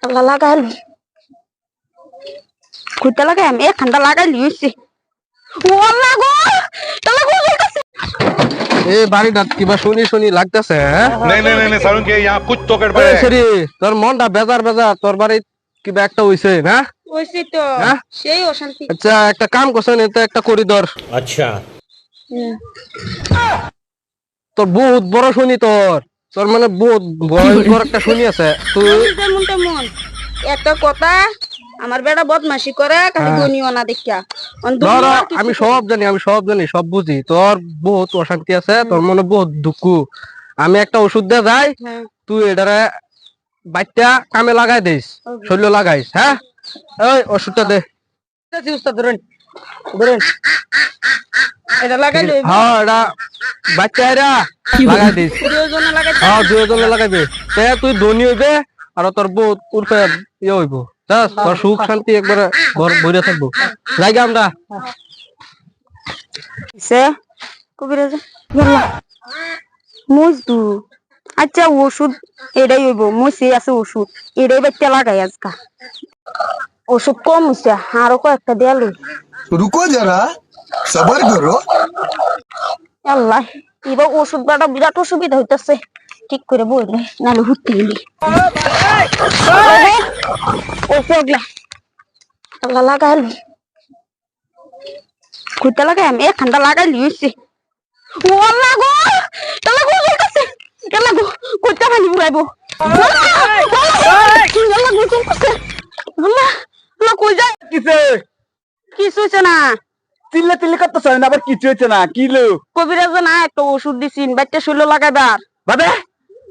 লাগাই ঘুরতে লাগাই আমি এখানটা লাগাই লিয়েছি এ বাড়িটা কিবা শুনি শুনি লাগতেছে হ্যাঁ नहीं नहीं नहीं नहीं सारुण के यहाँ कुछ तो गड़बड़ है। সরি তোর মনটা বেজার বেজার তোর বাড়ি কিবা একটা হইছে না ওইছি তো হ্যাঁ? সেই অশান্তি আচ্ছা একটা কাম করছেন এটা একটা করিডর अच्छा তোর বহুত বড় শুনি তোর তোর মানে বহুত বড় একটা শুনি আছে তুই তেমন তেমন একটা কথা আমার বেটা বদমাশি করে খালি দুনিয়া না দেখিয়া ধর আমি সব জানি সব বুঝি তোর বহুত অশান্তি আছে তোর মনে বহুত দুঃখ আমি একটা ওষুধ দিয়ে যাই তুই এটারে বাইটা কামে লাগাই দিস শরীর লাগাইস হ্যাঁ ওই ওষুধটা দে উস্তাদ ধরেন ধরেন এটা লাগাই লই হ্যাঁ এটা বাচ্চা এরা লাগাই দিস দুজনে লাগাই হ্যাঁ দুজনে লাগাইবে তে তুই ধনী হইবে আর তোর বহুত উর্ফে ইয়ে হইব তোর সুখ শান্তি একবার ঘর ভরে থাকবো জায়গা আমরা সে কবিরাজ গেল মুজদু আচ্ছা ওষুধ এটাই হইব মুসি আছে ওষুধ এটাই বাচ্চা লাগাই আজকা ওষুধ কম হইছে আরো কয়েকটা দেয়া লই रुको जरा सबर करो আল্লাহ এবার ওষুধ বাটা বিরাট অসুবিধা হইতাছে ঠিক করে বইলে নালে হুটতে গেলি ও পগলা আল্লাহ লাগাই ঘুরতে লাগাই আমি এখানটা লাগাই লিয়েছি ও লাগো তাহলে গোল কাছে লাগো কোথা পানি উড়াইবো কই যায় কিসে কিছু হচ্ছে না তিল্লে তিল্লে করতেছ না আবার কিছু হচ্ছে না কি লো কবিরাজ না একটা ওষুধ দিছিন বাচ্চা শৈল লাগাইবার বাবে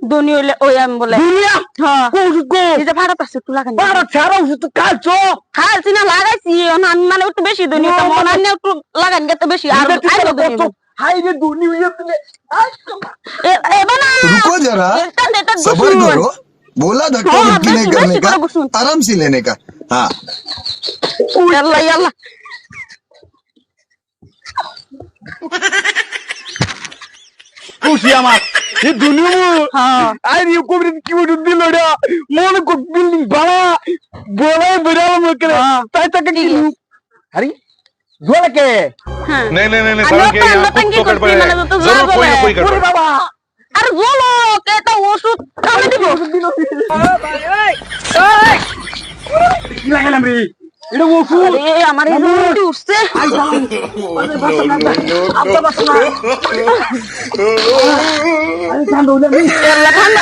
ধনী হইলে ওই আমি বলে দুনিয়া হ্যাঁ ওষুধ গো এই যে ভাড়া পাচ্ছে একটু লাগাই বারো ছাড়া ওষুধ তো কালছো খাইছি না লাগাইছি আমি মানে একটু বেশি ধনী তো মনে হয় না একটু লাগাই গেতে বেশি আর হাই রে দুনি হইয়া তুমি এবার না रुको जरा এটা सबर करो बोला धक्का हाँ, मुक्की नहीं बैठी- करने बैठी का करो गुस्सून। आराम से लेने का हाँ আল্লাহ আল্লাহ খুশি আমার এই দুনিয়া হ্যাঁ আই রে কোবরি কি ওষুধ দিল রে মনে কো বিল্ডিং ভাড়া বড় বেরাল মকে তাই তাকে কি আরে জোলা কে হ্যাঁ नहीं नहीं नहीं नहीं আমি सारुण के তো यहाँ আমরা कुछ तो করছি गड़बड़ মানে है। তো जरूर कोई ना कोई ওরে गड़बड़। বাবা আর বলো কেটা ওষুধ আমি দিব কি লাগালাম রে এটা ওষুধ আরে আমার এই জুটি উঠছে আরে জানো না আল্লাহ ঠান্ডা